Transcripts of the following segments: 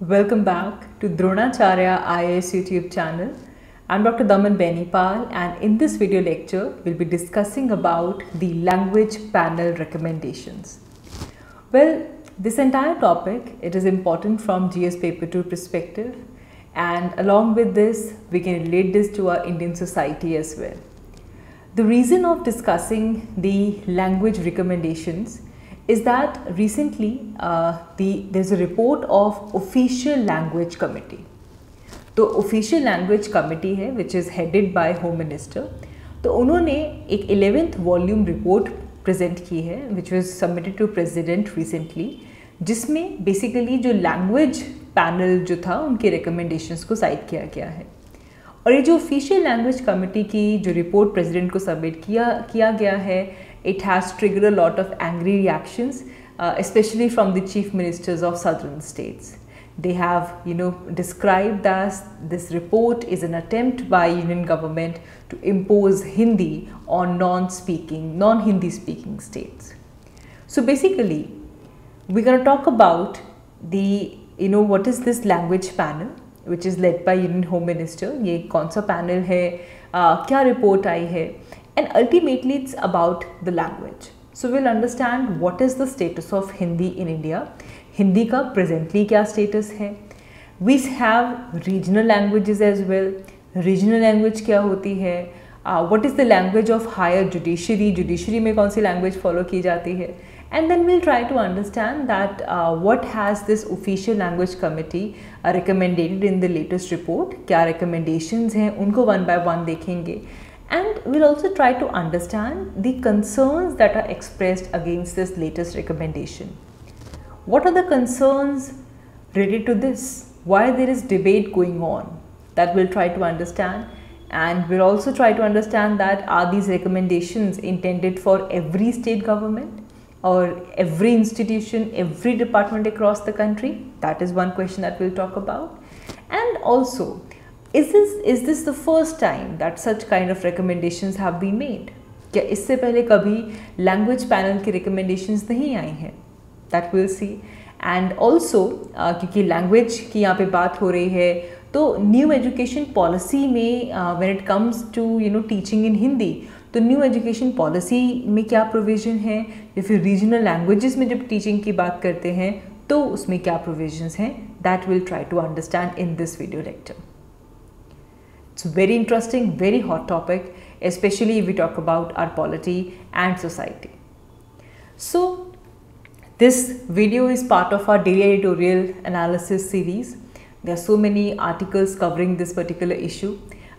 Welcome back to Dronacharya IAS YouTube channel. I'm Dr. Daman Benipal, and in this video lecture, we'll be discussing about the language panel recommendations. Well, this entire topic, it is important from GS paper 2 perspective, and along with this, we can relate this to our Indian society as well. The reason of discussing the language recommendations is that recently there's a report of Official Language Committee. तो official language committee है which is headed by home minister. तो उन्होंने एक 11th volume report present की है which was submitted to president recently, जिसमें basically जो language panel जो था उनके रिकमेंडेशंस को साइट किया गया है. और ये जो ऑफिशियल लैंग्वेज कमेटी की जो रिपोर्ट प्रेसिडेंट को सबमिट किया गया है, it has triggered a lot of angry reactions, especially from the chief ministers of southern states. They have, described that this report is an attempt by union government to impose Hindi on non-Hindi speaking states. So basically, we're going to talk about the, what is this language panel, which is led by Union Home Minister. ये कौन सा panel है, क्या report आई है, and ultimately it's about the language. So we'll understand what is the status of Hindi in India. Hindi का presently क्या status है. We have regional languages as well. Regional language क्या होती है. What is the language of higher judiciary. Judiciary में कौन सी language follow की जाती है. And then we'll try to understand that what has this official language committee recommended in the latest report. क्या recommendations हैं उनको one by one देखेंगे. And we'll also try to understand the concerns that are expressed against this latest recommendation. What are the concerns related to this? Why there is debate going on? That we'll try to understand. And we'll also try to understand that are these recommendations intended for every state government or every institution, every department across the country? That is one question that we'll talk about. And also, is this the first time that such kind of recommendations have been made? क्या इससे पहले कभी language panel की recommendations नहीं आई हैं? That we'll see. And also क्योंकि language की यहाँ पे बात हो रही है, तो new education policy में when it comes to teaching in Hindi, तो new education policy में क्या provision है, या फिर regional languages में जब teaching की बात करते हैं तो उसमें क्या provisions हैं, that we'll try to understand in this video lecture. It's a very interesting, very hot topic, especially if we talk about our polity and society. So, this video is part of our daily editorial analysis series. There are so many articles covering this particular issue.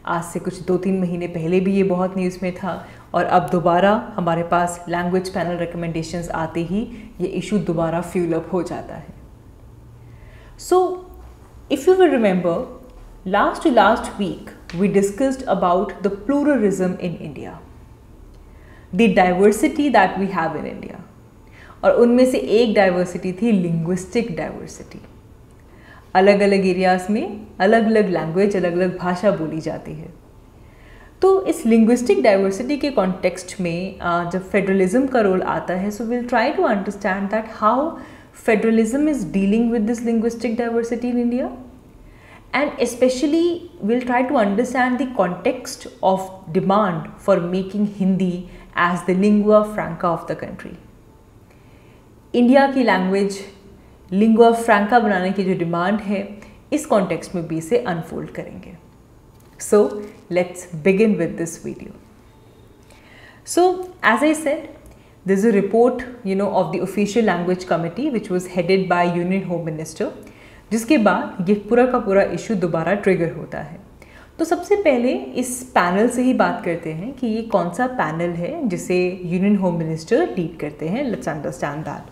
आज से कुछ 2-3 महीने पहले भी ये बहुत news में था, और अब दोबारा हमारे पास लैंग्वेज पैनल रिकमेंडेशंस आते ही ये इशू दोबारा फ्यूल अप हो जाता है. So, if you will remember, last week we discussed about the pluralism in India, the diversity that we have in India, और उनमें से एक डाइवर्सिटी थी लिंग्विस्टिक डाइवर्सिटी. अलग अलग एरियाज में अलग अलग लैंग्वेज, अलग अलग भाषा बोली जाती है. तो इस लिंग्विस्टिक डाइवर्सिटी के कॉन्टेक्स्ट में जब फेडरलिज्म का रोल आता है, so will try to understand that how federalism is dealing with this linguistic diversity in India. And especially we'll try to understand the context of demand for making Hindi as the lingua franca of the country. India की language lingua फ्रैंका बनाने की जो demand है, इस context में भी इसे unfold करेंगे. So let's begin with this video. So as I said, this is a report of the official language committee which was headed by union home minister, जिसके बाद ये पूरा का पूरा इशू दोबारा ट्रिगर होता है. तो सबसे पहले इस पैनल से ही बात करते हैं कि ये कौन सा पैनल है जिसे यूनियन होम मिनिस्टर लीड करते हैं. Let's understand that.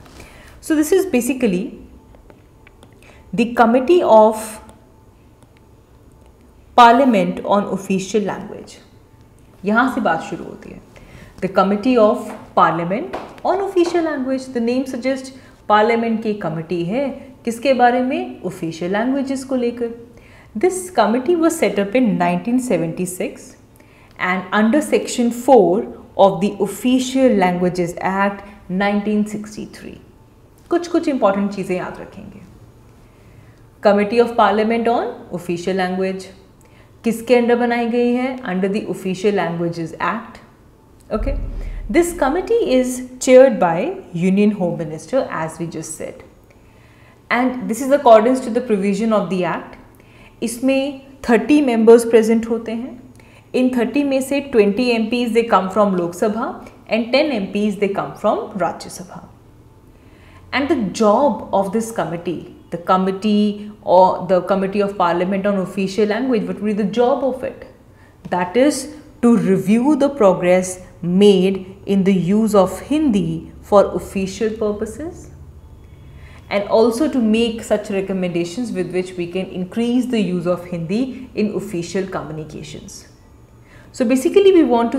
So this is basically the committee of parliament on official language. यहाँ से बात शुरू होती है. The committee of parliament on official language. The name suggest parliament की कमिटी है, किसके बारे में? ऑफिशियल लैंग्वेजेस को लेकर. This committee was set up in 1976 and under section 4 of the official languages act 1963. कुछ इंपॉर्टेंट चीज़ें याद रखेंगे. Committee of parliament on official language किसके अंडर बनाई गई है? Under the official languages act. Okay, this committee is chaired by union home minister as we just said, and this is according to the provision of the act. इसमें 30 members present होते हैं. इन 30 में से 20 MPs they come from Lok Sabha and 10 MPs they come from Rajya Sabha. And the job of this committee, the committee or the committee of parliament on official language, what will be the job of it? That is to review the progress made in the use of Hindi for official purposes, and also to make such recommendations with which we can increase the use of Hindi in official communications. So basically we want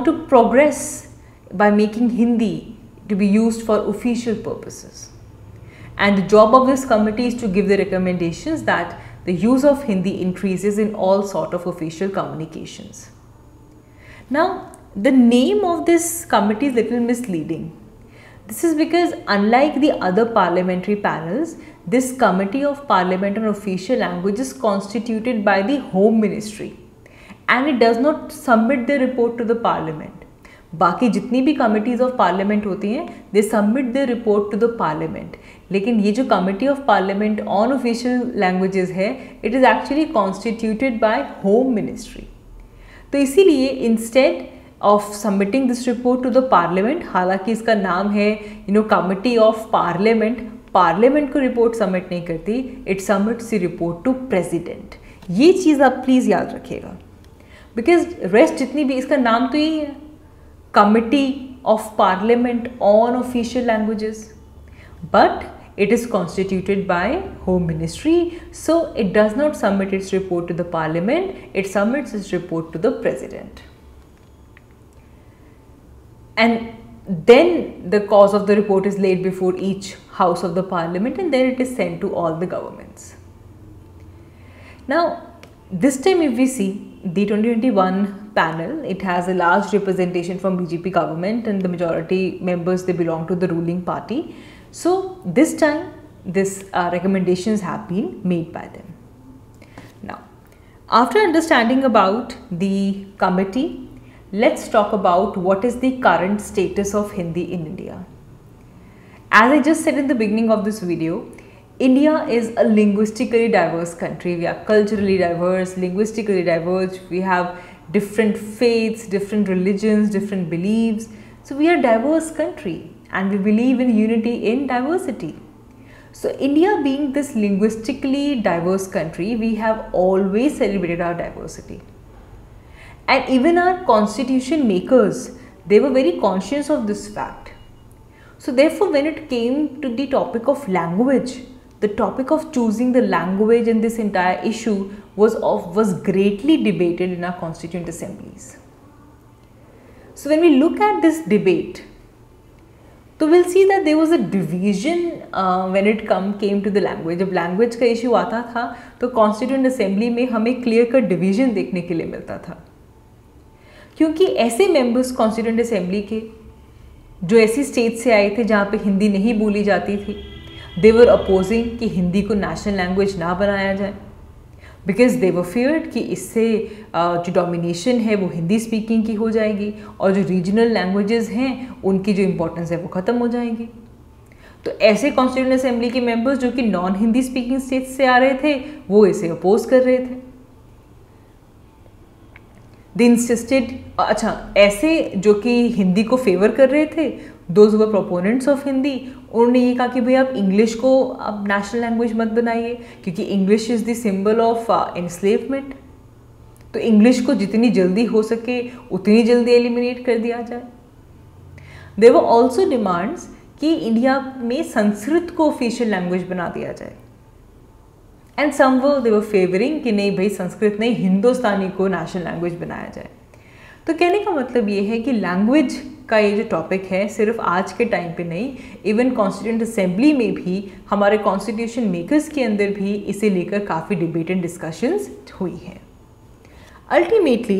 to progress by making Hindi to be used for official purposes, and the job of this committee is to give the recommendations that the use of Hindi increases in all sort of official communications. Now the name of this committee is little misleading. This is because unlike the other parliamentary panels, this committee of parliament on official language is constituted by the home ministry and it does not submit the report to the parliament. बाकी जितनी भी committees of parliament होती हैं they submit the report to the parliament, लेकिन ये जो committee of parliament on official languages है it is actually constituted by home ministry. तो इसीलिए instead of submitting this report to the parliament, हालांकि इसका नाम है कमिटी ऑफ पार्लियामेंट, पार्लियामेंट को रिपोर्ट सबमिट नहीं करती, it submits the report to president. ये चीज़ आप प्लीज़ याद रखिएगा, बिकॉज रेस्ट जितनी भी, इसका नाम तो यही है Committee of Parliament on Official Languages, but it is constituted by Home Ministry, so it does not submit its report to the Parliament, it submits its report to the President. And then the cause of the report is laid before each house of the Parliament and then it is sent to all the governments. Now this time if we see the 2021 panel, it has a large representation from BJP government and the majority members they belong to the ruling party. So this time this recommendations have been made by them. Now after understanding about the committee, let's talk about what is the current status of Hindi in India. As I just said in the beginning of this video, India is a linguistically diverse country. We are culturally diverse, linguistically diverse. We have different faiths, different religions, different beliefs. So we are a diverse country and we believe in unity in diversity. So India being this linguistically diverse country, we have always celebrated our diversity. And even our constitution makers, they were very conscious of this fact. So therefore when it came to the topic of language, the topic of choosing the language in this entire issue was greatly debated in our constituent assemblies. So when we look at this debate, so we'll see that there was a division when it came to the language. जब language का issue आता था तो constituent assembly में हमें clear cut division देखने के लिए मिलता था, क्योंकि ऐसे members constituent assembly के जो ऐसी स्टेट से आए थे जहाँ पे हिंदी नहीं बोली जाती थी, they were opposing कि हिंदी को नेशनल लैंग्वेज ना बनाया जाए, बिकॉज दे वर फियर्ड कि इससे जो डोमिनेशन है वो हिंदी स्पीकिंग की हो जाएगी और जो रीजनल लैंग्वेजेस हैं उनकी जो इम्पोर्टेंस है वो ख़त्म हो जाएगी. तो ऐसे कॉन्स्टिट्यूएंट असेंबली के मेंबर्स जो कि नॉन हिंदी स्पीकिंग स्टेट्स से आ रहे थे वो इसे अपोज कर रहे थे. दे इंसिस्टेड, अच्छा ऐसे जो कि हिंदी को फेवर कर रहे थे, those were proponents of Hindi, उन्होंने ये कहा कि भाई आप इंग्लिश को अब नेशनल लैंग्वेज मत बनाइए क्योंकि English is the symbol of enslavement. तो इंग्लिश को जितनी जल्दी हो सके उतनी जल्दी एलिमिनेट कर दिया जाए. देयर वर ऑल्सो डिमांड्स कि इंडिया में संस्कृत को ऑफिशियल लैंग्वेज बना दिया जाए. And some they were favouring कि नहीं भाई संस्कृत नहीं, हिंदुस्तानी को नेशनल लैंग्वेज बनाया जाए. तो कहने का मतलब ये है कि लैंग्वेज का ये जो टॉपिक है सिर्फ आज के टाइम पे नहीं, इवन कॉन्स्टिट्यूएंट असेंबली में भी, हमारे कॉन्स्टिट्यूशन मेकर्स के अंदर भी इसे लेकर काफ़ी डिबेट एंड डिस्कशंस हुई हैं. अल्टीमेटली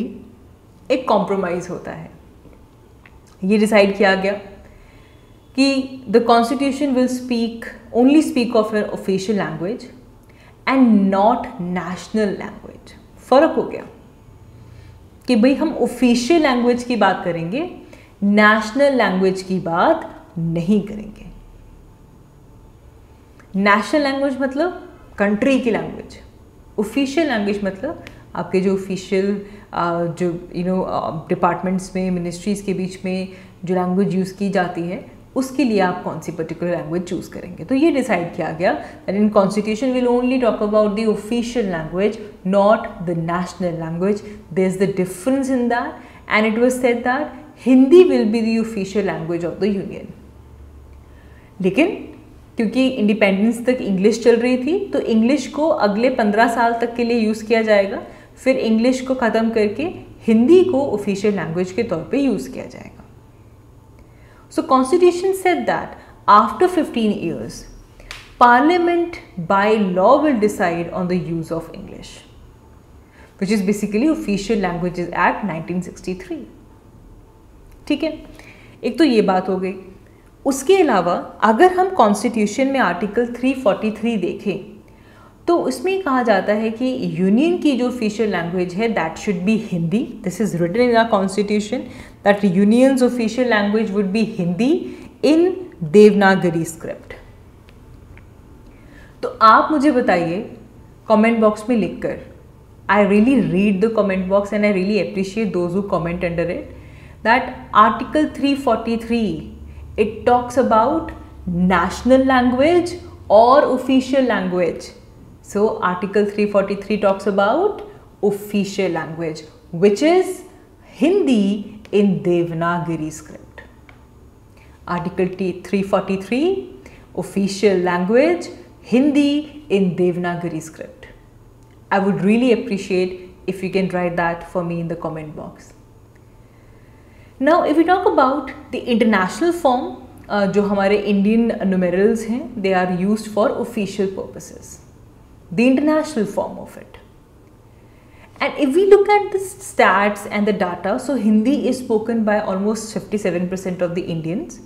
एक कॉम्प्रोमाइज़ होता है. ये डिसाइड किया गया कि the constitution will speak only speak of an official language and not national language. फर्क हो गया कि भाई हम ऑफिशियल लैंग्वेज की बात करेंगे, नेशनल लैंग्वेज की बात नहीं करेंगे। नेशनल लैंग्वेज मतलब कंट्री की लैंग्वेज, ऑफिशियल लैंग्वेज मतलब आपके जो ऑफिशियल जो डिपार्टमेंट्स में, मिनिस्ट्रीज़ के बीच में जो लैंग्वेज यूज़ की जाती है उसके लिए आप कौन सी पर्टिकुलर लैंग्वेज चूज़ करेंगे। तो ये डिसाइड किया गया that in constitution will only talk about the official language, not the national language. There is the difference in that and it was said that Hindi will be the official language of the union. लेकिन क्योंकि independence तक English चल रही थी तो English को अगले 15 साल तक के लिए यूज़ किया जाएगा, फिर इंग्लिश को ख़त्म करके हिंदी को ऑफिशियल लैंग्वेज के तौर पे यूज़ किया जाएगा। So Constitution said that after 15 years, Parliament by law will decide on the use of English, which is basically Official Languages Act 1963. ठीक है, एक तो ये बात हो गई। उसके अलावा अगर हम कॉन्स्टिट्यूशन में आर्टिकल 343 देखें तो उसमें कहा जाता है कि यूनियन की जो ऑफिशियल लैंग्वेज है that should be Hindi. This is written in our constitution that union's official language would be Hindi in Devanagari script. तो आप मुझे बताइए कमेंट बॉक्स में लिखकर, I really read the comment box and I really appreciate those who comment under it, that article 343 it talks about national language और official language. So Article 343 talks about official language, which is Hindi in Devanagari script. Article 343, official language, Hindi in Devanagari script. I would really appreciate if you can write that for me in the comment box. Now, if we talk about the international form, जो हमारे Indian numerals हैं, they are used for official purposes. The international form of it. And if we look at the stats and the data, so Hindi is spoken by almost 57% of the Indians,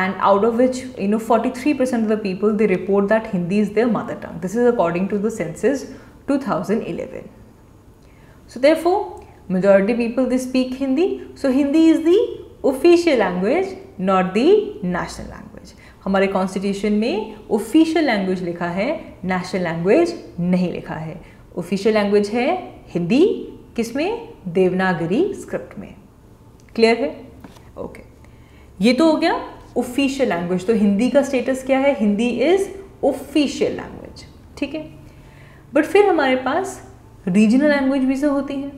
and out of which 43% of the people, they report that Hindi is their mother tongue. This is according to the census 2011. So therefore majority people they speak Hindi, so Hindi is the official language, not the national language. हमारे constitution में official language लिखा है, national language नहीं लिखा है। Official language है हिंदी, किसमें? Devanagari script में। क्लियर है? ओके, ये तो हो गया ऑफिशियल लैंग्वेज। तो हिंदी का स्टेटस क्या है? हिंदी इज ऑफिशियल लैंग्वेज, ठीक है। बट फिर हमारे पास रीजनल लैंग्वेज भी तो होती हैं।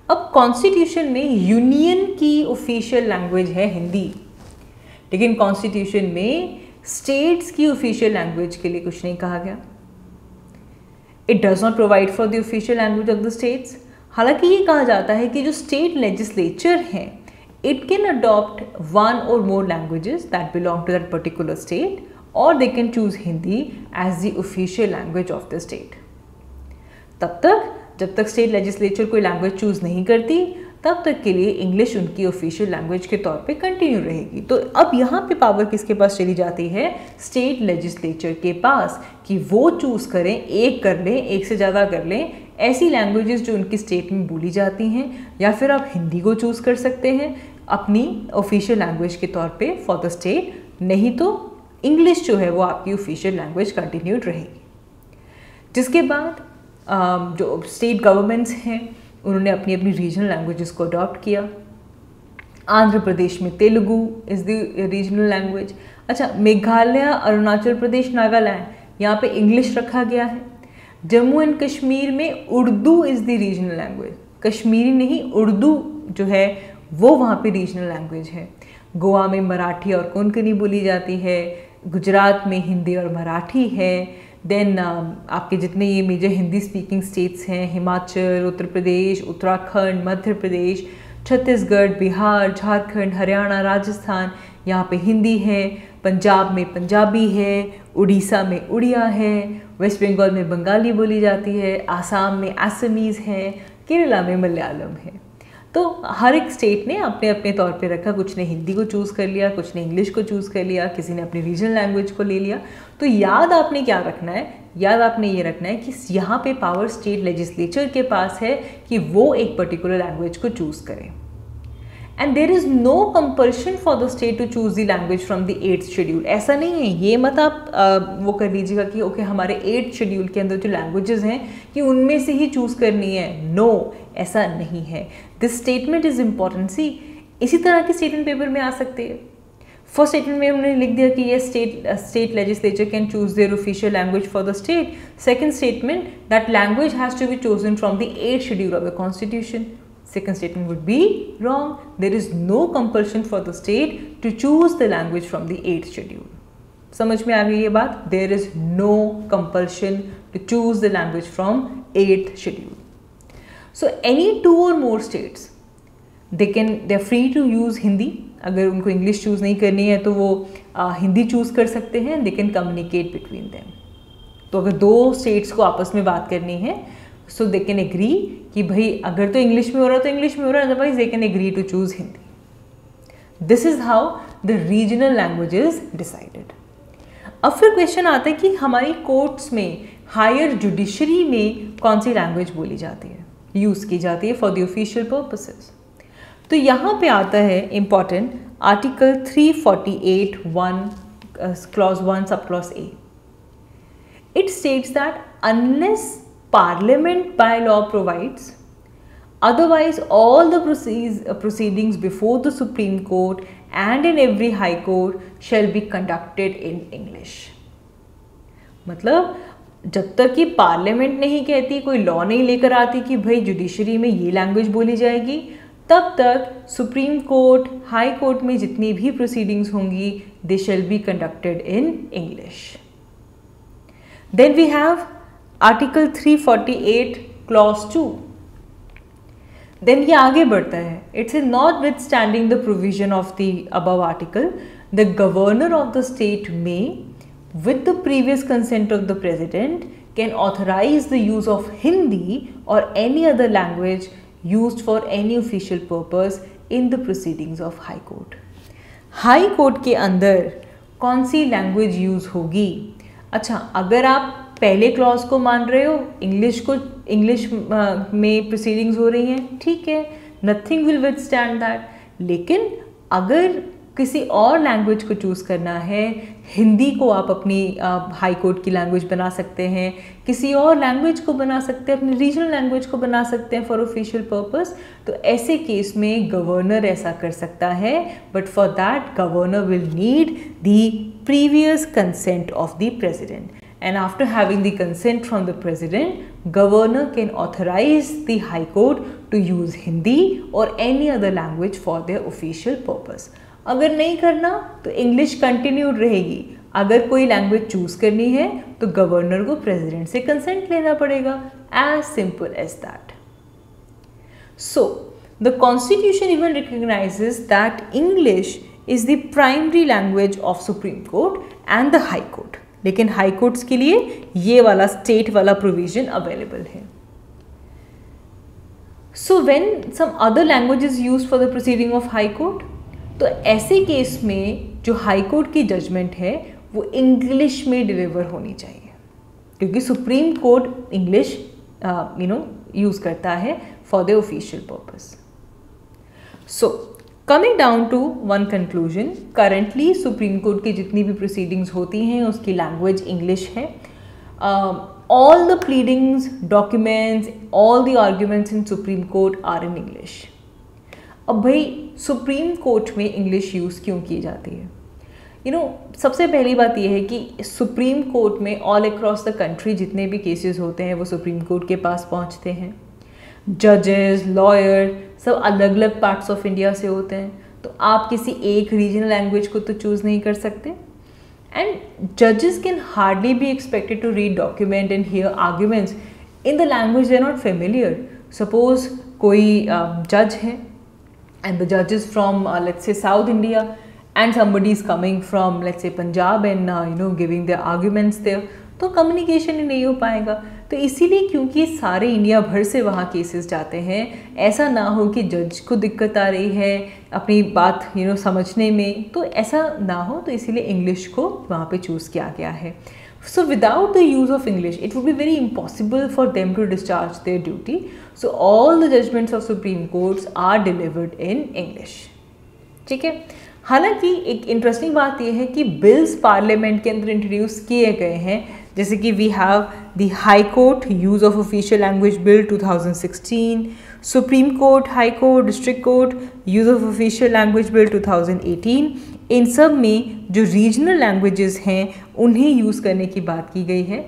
अब कॉन्स्टिट्यूशन में यूनियन की ऑफिशियल लैंग्वेज है हिंदी, लेकिन कॉन्स्टिट्यूशन में स्टेट्स की ऑफिशियल लैंग्वेज के लिए कुछ नहीं कहा गया। It does not provide for the official language of the states. हालांकि ये कहा जाता है कि जो स्टेट लेजिस्लेचर हैं it can adopt one or more languages that belong to that particular state, और they can choose Hindi as the official language of the state. तब तक जब तक स्टेट लेजिस्लेचर कोई लैंग्वेज चूज नहीं करती तब तक के लिए इंग्लिश उनकी ऑफिशियल लैंग्वेज के तौर पे कंटिन्यू रहेगी। तो अब यहाँ पे पावर किसके पास चली जाती है? स्टेट लेजिस्लेचर के पास, कि वो चूज़ करें, एक कर लें, एक से ज़्यादा कर लें ऐसी लैंग्वेजेस जो उनकी स्टेट में बोली जाती हैं, या फिर आप हिंदी को चूज़ कर सकते हैं अपनी ऑफिशियल लैंग्वेज के तौर पे फॉर द स्टेट, नहीं तो इंग्लिश जो है वो आपकी ऑफिशियल लैंग्वेज कंटिन्यूड रहेगी। जिसके बाद जो स्टेट गवर्नमेंट्स हैं उन्होंने अपनी अपनी रीजनल लैंग्वेजेस को अडॉप्ट किया। आंध्र प्रदेश में Telugu is the regional language. अच्छा, मेघालय, अरुणाचल प्रदेश, नागालैंड, यहाँ पे इंग्लिश रखा गया है। जम्मू एंड कश्मीर में Urdu is the regional language, Kashmiri नहीं, उर्दू जो है वो वहाँ पे रीजनल लैंग्वेज है। गोवा में मराठी और कोंकणी बोली जाती है, गुजरात में हिंदी और मराठी है। देन आपके जितने ये मेजर हिंदी स्पीकिंग स्टेट्स हैं, हिमाचल, उत्तर प्रदेश, उत्तराखंड, मध्य प्रदेश, छत्तीसगढ़, बिहार, झारखंड, हरियाणा, राजस्थान, यहाँ पे हिंदी है। पंजाब में पंजाबी है, उड़ीसा में उड़िया है, वेस्ट बंगाल में बंगाली बोली जाती है, आसाम में असमीज़ है, केरला में मलयालम है। तो तो हर एक स्टेट ने अपने अपने तौर पे रखा, कुछ ने हिंदी को चूज़ कर लिया, कुछ ने इंग्लिश को चूज़ कर लिया, किसी ने अपनी रीजनल लैंग्वेज को ले लिया। तो याद आपने क्या रखना है, याद आपने ये रखना है कि यहाँ पे पावर स्टेट लेजिस्लेचर के पास है कि वो एक पर्टिकुलर लैंग्वेज को चूज़ करे। And there is no compulsion for the state to choose the language from the 8th schedule. ऐसा नहीं है, ये मत आप वो कर लीजिएगा कि ओके हमारे 8th शेड्यूल के अंदर जो लैंग्वेजेस हैं कि उनमें से ही चूज़ करनी है। नो, ऐसा नहीं है। This statement is important. See इसी तरह की स्टेटमेंट पेपर में आ सकती है। फर्स्ट स्टेटमेंट में हमने लिख दिया कि ये state legislature can choose their official language for the state. Second statement, that language has to be chosen from the 8th schedule of the constitution. Second statement would be wrong. There is no compulsion for the state to choose the language from the 8th schedule. समझ में आ गई ये बात? There is no compulsion to choose the language from 8th schedule. So any 2 or more states, they're free to use Hindi. अगर उनको English choose नहीं करनी है तो वो हिंदी चूज़ कर सकते हैं। They can communicate between them. तो अगर 2 स्टेट्स को आपस में बात करनी है सो दे कैन एग्री कि भाई अगर तो इंग्लिश में हो रहा है तो इंग्लिश में हो रहा है, otherwise they can agree to choose Hindi. This is how the regional language is decided. अब फिर क्वेश्चन आता है कि हमारी कोर्ट्स में, हायर जुडिशरी में कौन सी लैंग्वेज बोली जाती है, यूज़ की जाती है फॉर द ऑफिशियल पर्पसेस। तो यहाँ पे आता है important article 348(1) clause 1 sub clause A. It states that unless Parliament by law provides, otherwise all the proceedings before the Supreme Court and in every High Court shall be conducted in English. मतलब जब तक कि parliament नहीं कहती, कोई law नहीं लेकर आती कि भाई जुडिशरी में ये लैंग्वेज बोली जाएगी, तब तक सुप्रीम कोर्ट, हाई कोर्ट में जितनी भी प्रोसीडिंग्स होंगी they shall be conducted in English. Then we have article 348 clause 2। देन ये आगे बढ़ता है, it's notwithstanding the provision of the above article, the governor of the state में with the previous consent of the president can authorize the use of Hindi or any other language used for any official purpose in the proceedings of High Court. High Court के अंदर कौन सी language use होगी? अच्छा, अगर आप पहले clause को मान रहे हो, इंग्लिश में प्रोसीडिंग्स हो रही हैं, ठीक है, नथिंग विल विथस्टैंड दैट। लेकिन अगर किसी और लैंग्वेज को चूज़ करना है, हिंदी को आप अपनी हाई कोर्ट की लैंग्वेज बना सकते हैं, किसी और लैंग्वेज को बना सकते हैं, अपनी रीजनल लैंग्वेज को बना सकते हैं फॉर ऑफिशियल पर्पस, तो ऐसे केस में गवर्नर ऐसा कर सकता है। But for that governor will need the previous consent of the president, and after having the consent from the president, governor can authorize the high court to use Hindi or any other language for their official purpose. अगर नहीं करना तो English continued रहेगी। अगर कोई language choose करनी है तो गवर्नर को प्रेसिडेंट से कंसेंट लेना पड़ेगा, as simple as that. So the constitution even recognises that English is the primary language of supreme court and the high court. लेकिन हाई कोर्ट्स के लिए ये वाला स्टेट वाला प्रोविजन अवेलेबल है। So when some other language is used for the proceeding of high court, तो ऐसे case में जो हाई कोर्ट की जजमेंट है वो इंग्लिश में डिलीवर होनी चाहिए, क्योंकि सुप्रीम कोर्ट इंग्लिश यूज़ करता है for the official purpose. So coming down to one conclusion, currently supreme court की जितनी भी प्रोसीडिंग्स होती हैं उसकी लैंग्वेज इंग्लिश है। All the pleadings, documents, all the arguments in supreme court are in English. अब भाई सुप्रीम कोर्ट में इंग्लिश यूज़ क्यों की जाती है? सबसे पहली बात यह है कि सुप्रीम कोर्ट में ऑल अक्रॉस द कंट्री जितने भी केसेस होते हैं वो सुप्रीम कोर्ट के पास पहुंचते हैं। जजेस, लॉयर सब अलग अलग पार्ट्स ऑफ इंडिया से होते हैं, तो आप किसी एक रीजनल लैंग्वेज को तो चूज़ नहीं कर सकते। एंड जजेस can hardly be expected to read document and hear arguments in the language they are not familiar. Suppose कोई जज है and the judge is from let's say South India and somebody is coming from let's say Punjab and giving their arguments there, तो communication ही नहीं हो पाएगा। तो इसीलिए क्योंकि सारे इंडिया भर से वहाँ केसेस जाते हैं, ऐसा ना हो कि जज को दिक्कत आ रही है अपनी बात समझने में, तो ऐसा ना हो, तो इसीलिए इंग्लिश को वहाँ पे चूज़ किया गया है. So without the use of English, it would be very impossible for them to discharge their duty. So all the judgments of Supreme Courts are delivered in English. ठीक है. हालांकि एक इंटरेस्टिंग बात यह है कि बिल्स पार्लियामेंट के अंदर इंट्रोड्यूस किए गए हैं, जैसे कि we have the high court use of official language bill 2016, supreme court, high court, district court use of official language bill 2018. इन सब में जो रीजनल लैंग्वेजेस हैं उन्हें यूज़ करने की बात की गई है.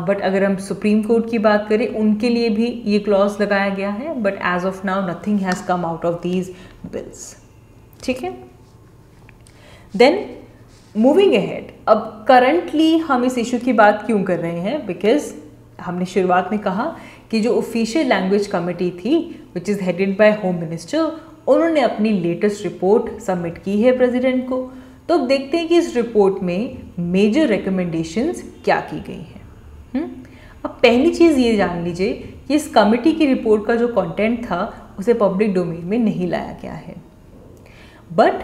बट अगर हम सुप्रीम कोर्ट की बात करें, उनके लिए भी ये क्लॉज लगाया गया है, but as of now nothing has come out of these bills. ठीक है. देन मूविंग अहेड, अब करंटली हम इस इशू की बात क्यों कर रहे हैं, बिकॉज हमने शुरुआत में कहा कि जो ऑफिशियल लैंग्वेज कमेटी थी विच is headed by home minister, उन्होंने अपनी लेटेस्ट रिपोर्ट सबमिट की है प्रेसिडेंट को. तो अब देखते हैं कि इस रिपोर्ट में मेजर रिकमेंडेशंस क्या की गई हैं. अब पहली चीज़ ये जान लीजिए कि इस कमेटी की रिपोर्ट का जो कंटेंट था उसे पब्लिक डोमेन में नहीं लाया गया है, but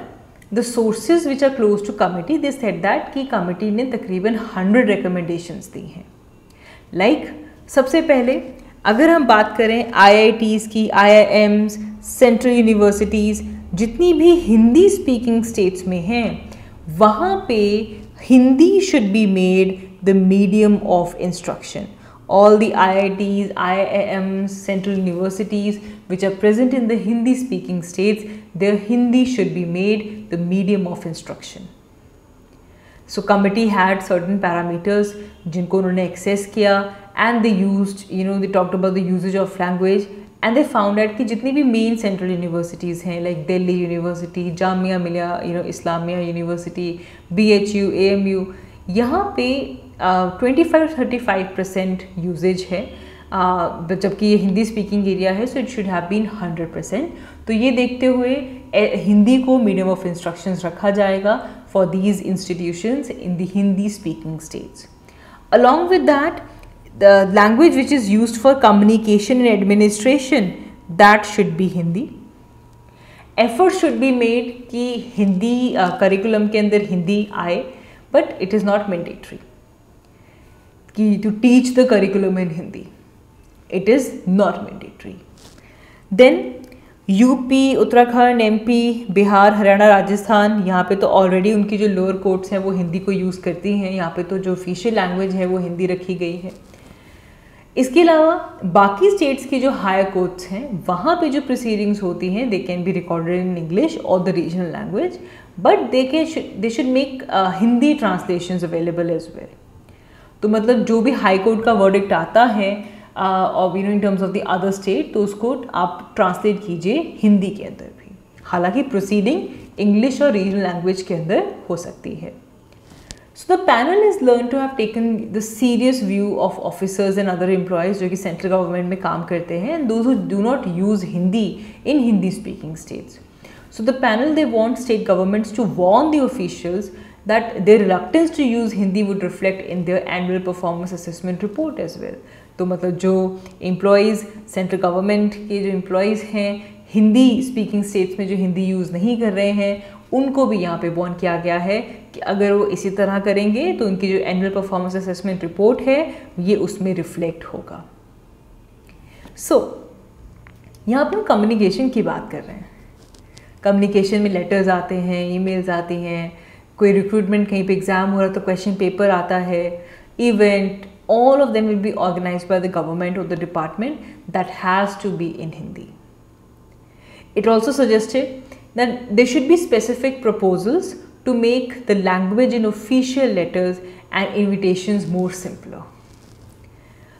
the sources which are close to committee they said that कि कमेटी ने तकरीबन 100 रिकमेंडेशंस दी हैं. लाइक सबसे पहले अगर हम बात करें IITs की, IIMs, सेंट्रल यूनिवर्सिटीज़ जितनी भी हिंदी स्पीकिंग स्टेट्स में हैं, वहाँ पे Hindi should be made the medium of instruction. All the IITs, IIMs, central universities which are present in the Hindi speaking states, their Hindi should be made the medium of instruction. So committee had certain parameters जिनको उन्होंने access किया, and they used, they talked about the usage of language, and they found out कि जितनी भी main central universities हैं like Delhi University, Jamia Millia Islamia university, BHU, AMU, यहाँ पे 25-35% usage है, जबकि ये हिंदी स्पीकिंग एरिया है, so it should have been 100%. तो ये देखते हुए हिंदी को मीडियम ऑफ इंस्ट्रक्शंस रखा जाएगा for these institutions in the Hindi speaking states. Along with that the language which is used for communication and administration that should be Hindi. Effort should be made कि Hindi curriculum के अंदर हिंदी आए, but it is not mandatory कि to teach the curriculum in Hindi. It is not mandatory. Then UP, Uttarakhand, MP, Bihar, Haryana, Rajasthan, यहाँ पे तो already उनकी जो लोअर कोर्ट्स हैं वो हिंदी को यूज़ करती हैं. यहाँ पे तो जो ऑफिशियल लैंग्वेज है वो हिंदी रखी गई है. इसके अलावा बाकी स्टेट्स की जो हायर कोर्ट्स हैं वहाँ पे जो प्रोसीडिंग्स होती हैं they can be recorded in English और the regional language, but they should make Hindi translations available as well. तो मतलब जो भी हाई कोर्ट का वर्डिक्ट आता है और in terms of the other state, तो उसको आप ट्रांसलेट कीजिए हिंदी के अंदर भी. हालांकि प्रोसीडिंग इंग्लिश और रीजनल लैंग्वेज के अंदर हो सकती है. So the panel is learn to have taken the serious view of officers and other employees जो कि सेंट्रल गवर्नमेंट में काम करते हैं, and those who do not use Hindi in Hindi speaking states. So the panel they want state governments to warn the officials that their reluctance to use Hindi would reflect in their annual performance assessment report as well. तो मतलब जो employees central government के जो employees हैं Hindi speaking states में जो Hindi use नहीं कर रहे हैं, उनको भी यहाँ पे वार्न किया गया है कि अगर वो इसी तरह करेंगे तो उनकी जो एनुअल परफॉर्मेंस असेसमेंट रिपोर्ट है ये उसमें रिफ्लेक्ट होगा. यहाँ पर हम कम्युनिकेशन की बात कर रहे हैं. कम्युनिकेशन में लेटर्स आते हैं, ईमेल्स आती हैं, कोई रिक्रूटमेंट कहीं पे एग्ज़ाम हो रहा तो क्वेश्चन पेपर आता है, event, all of them will be organized by the government or the department that has to be in Hindi. It also suggested that there should be specific proposals to make the language in official letters and invitations more simpler.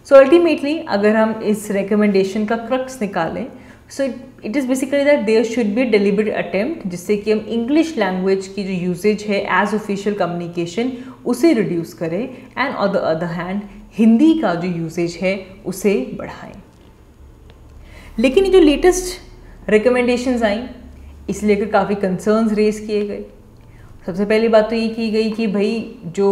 So ultimately अगर हम इस recommendation का crux निकालें, so it is basically that there should be a deliberate attempt जिससे कि हम English language की जो यूजेज है एज ऑफिशियल कम्युनिकेशन उसे रिड्यूस करें, and on the other hand Hindi का जो यूजेज है उसे बढ़ाएं. लेकिन ये जो लेटेस्ट रिकमेंडेशंस आई इस लेकर काफ़ी कंसर्न्स रेज किए गए. सबसे पहली बात तो ये की गई कि भाई जो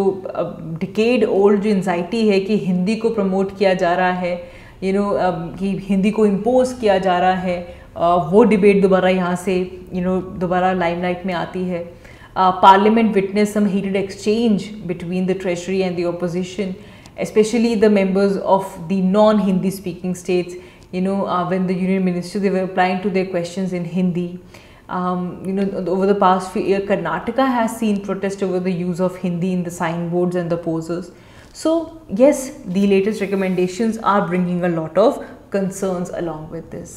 डिकेड ओल्ड जो एंजाइटी है कि हिंदी को प्रमोट किया जा रहा है, कि हिंदी को इम्पोज किया जा रहा है, वो डिबेट दोबारा यहाँ से दोबारा लाइमलाइट में आती है. Parliament witnessed some heated exchange between the treasury and the opposition, especially the members of the non-Hindi speaking states. When the union ministers, they were replying to their questions in Hindi. Over the past few years, Karnataka has seen protest over the use of Hindi in the signboards and the posters. So yes, the latest recommendations are bringing a lot of concerns along with this.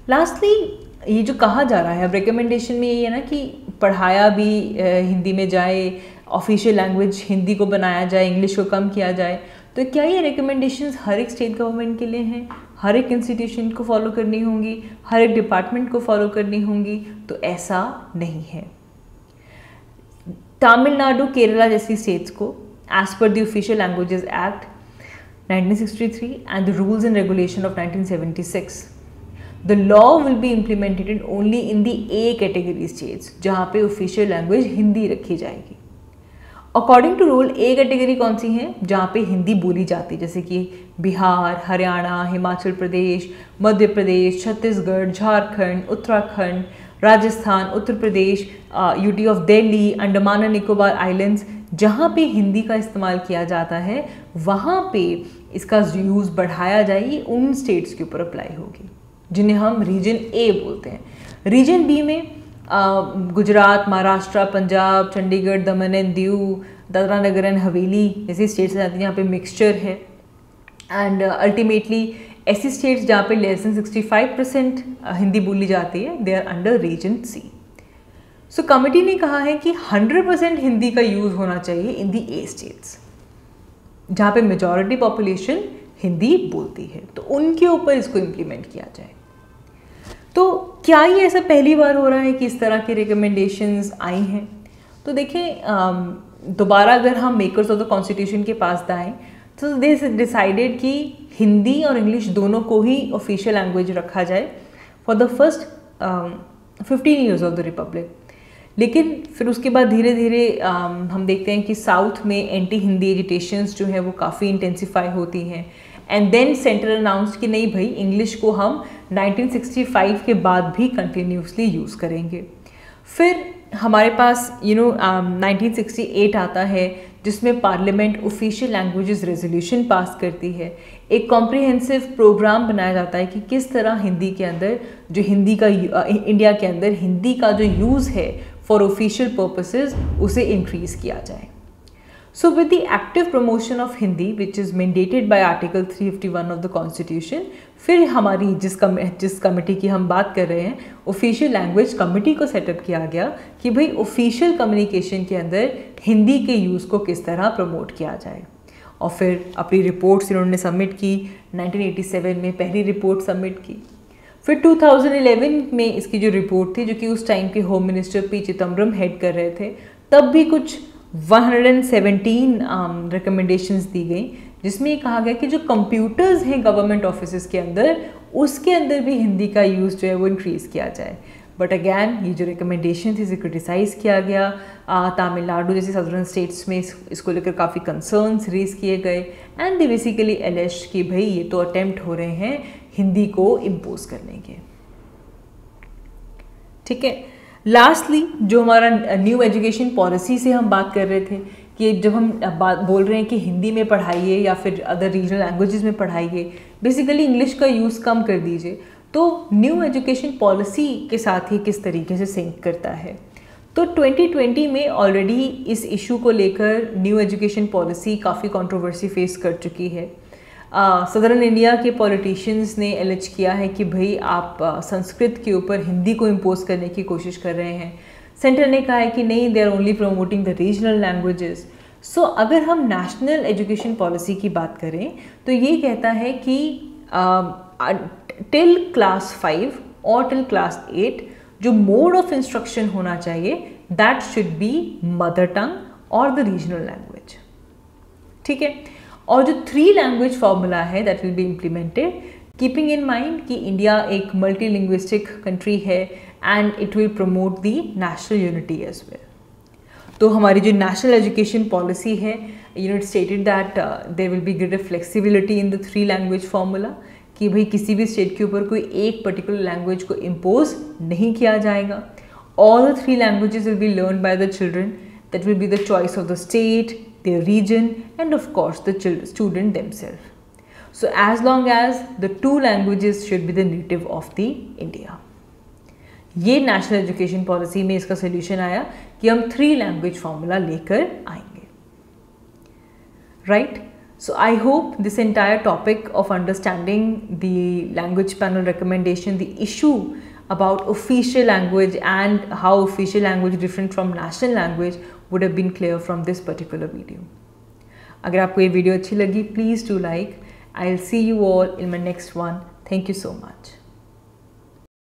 Lastly, ये जो कहा जा रहा है अब recommendation में ये है ना कि पढ़ाया भी हिंदी में जाए, ऑफिशियल लैंग्वेज हिंदी को बनाया जाए, इंग्लिश को कम किया जाए. तो क्या ये रिकमेंडेशंस हर एक स्टेट गवर्नमेंट के लिए हैं? हर एक इंस्टीट्यूशन को फॉलो करनी होंगी, हर एक डिपार्टमेंट को फॉलो करनी होंगी? तो ऐसा नहीं है. तमिलनाडु, केरला जैसी स्टेट्स को as per the official languages act 1963 and the rules and regulation of 1976, the law will be implemented only in the A category states जहाँ पे ऑफिशियल लैंग्वेज हिंदी रखी जाएगी. According to rule A category कौन सी है? जहाँ पे हिंदी बोली जाती है, जैसे कि Bihar, Haryana, Himachal Pradesh, Madhya Pradesh, Chhattisgarh, Jharkhand, Uttarakhand, Rajasthan, Uttar Pradesh, UT of Delhi, Andaman and Nicobar islands. जहाँ पे हिंदी का इस्तेमाल किया जाता है वहाँ पे इसका यूज़ बढ़ाया जाएगी, उन स्टेट्स के ऊपर अप्लाई होगी जिन्हें हम रीजन ए बोलते हैं. रीजन बी में गुजरात, महाराष्ट्र, पंजाब, चंडीगढ़, दमन एंड दीव, दादरा नगर एंड हवेली जैसी स्टेट्स आती हैं, यहाँ पे मिक्सचर है. एंड अल्टीमेटली ऐसी स्टेट्स जहाँ पे लेस देन 65% हिंदी बोली जाती है, they are under region C. So committee ने कहा है कि 100% हिंदी का यूज़ होना चाहिए इन दी ए स्टेट्स जहाँ पे मेजॉरिटी पॉपुलेशन हिंदी बोलती है, तो उनके ऊपर इसको इम्प्लीमेंट किया जाए. तो क्या ये ऐसा पहली बार हो रहा है कि इस तरह की रिकमेंडेशंस आई हैं? तो देखें, दोबारा अगर हम मेकर्स ऑफ द कॉन्स्टिट्यूशन के पास जाएं तो दे डिसाइडेड कि हिंदी और इंग्लिश दोनों को ही ऑफिशियल लैंग्वेज रखा जाए for the first 15 years of the Republic. लेकिन फिर उसके बाद धीरे धीरे हम देखते हैं कि साउथ में एंटी हिंदी एजिटेशंस जो है वो काफ़ी इंटेंसिफाई होती हैं. एंड देन सेंटर अनाउंस कि नहीं भाई, इंग्लिश को हम 1965 के बाद भी कंटिन्यूसली यूज़ करेंगे. फिर हमारे पास 1968 आता है जिसमें parliament official languages resolution pass करती है. एक कॉम्प्रिहेंसिव प्रोग्राम बनाया जाता है कि किस तरह हिंदी के अंदर जो हिंदी का इंडिया के अंदर हिंदी का जो यूज़ है फॉर ऑफिशियल पर्पसेस उसे इंक्रीज़ किया जाए. So with the active promotion of Hindi, which is mandated by Article 351 of the Constitution, फिर हमारी जिस कमेटी की हम बात कर रहे हैं, ऑफिशियल लैंग्वेज कमेटी को सेटअप किया गया कि भाई ऑफिशियल कम्युनिकेशन के अंदर हिंदी के यूज़ को किस तरह प्रमोट किया जाए. और फिर अपनी रिपोर्ट्स इन्होंने सबमिट की. 1987 में पहली रिपोर्ट सबमिट की. फिर 2011 में इसकी जो रिपोर्ट थी, जो कि उस टाइम के home minister P Chidambaram head कर रहे थे, तब भी कुछ 117 रिकमेंडेशंस दी गई, जिसमें ये कहा गया कि जो कंप्यूटर्स हैं गवर्नमेंट ऑफिस के अंदर, उसके अंदर भी हिंदी का यूज़ जो है वो इंक्रीज़ किया जाए. बट अगैन ये जो रिकमेंडेशन थी इसे क्रिटिसाइज़ किया गया. तमिलनाडु जैसे सदर्न स्टेट्स में इसको लेकर काफ़ी कंसर्न्स रेज किए गए एंड दे बेसिकली एलिज कि भाई ये तो अटेम्प्ट हो रहे हैं हिंदी को इम्पोज करने के. ठीक है. लास्टली जो हमारा न्यू एजुकेशन पॉलिसी से हम बात कर रहे थे कि जब हम बोल रहे हैं कि हिंदी में पढ़ाइए या फिर अदर रीजनल लैंग्वेजेस में पढ़ाइए, बेसिकली इंग्लिश का यूज़ कम कर दीजिए, तो न्यू एजुकेशन पॉलिसी के साथ ही किस तरीके से सिंक करता है. तो 2020 में ऑलरेडी इस इशू को लेकर न्यू एजुकेशन पॉलिसी काफ़ी कंट्रोवर्सी फेस कर चुकी है. सदर्न इंडिया के पॉलिटिशियंस ने एलिज किया है कि भाई आप संस्कृत के ऊपर हिंदी को इम्पोज करने की कोशिश कर रहे हैं. सेंटर ने कहा है कि नहीं, they are only promoting the regional languages. So अगर हम नेशनल एजुकेशन पॉलिसी की बात करें तो ये कहता है कि टिल क्लास 5 और टिल क्लास 8 जो मोड ऑफ इंस्ट्रक्शन होना चाहिए that should be mother tongue और द रीजनल लैंग्वेज. ठीक है. और जो 3 लैंग्वेज फॉर्मूला है that will be implemented keeping in mind कि इंडिया एक मल्टी लिंग्विस्टिक कंट्री है and it will promote the national unity as well. तो हमारी जो नेशनल एजुकेशन पॉलिसी है, it stated that there will be greater flexibility in the 3 language formula, कि भाई किसी भी स्टेट के ऊपर कोई एक पर्टिकुलर लैंग्वेज को इम्पोज नहीं किया जाएगा. All the 3 languages will be learn by the children. That will be the choice of the state, their region, and of course the student themselves. So as long as the 2 languages should be the native of the India. ये national education policy में इसका solution आया कि हम 3 language formula लेकर आएंगे. Right. So I hope this entire topic of understanding the language panel recommendation, the issue about official language and how official language is different from national language would have been clear from this particular video. अगर आपको ये video अच्छी लगी, please do like. I'll see you all in my next one. Thank you so much.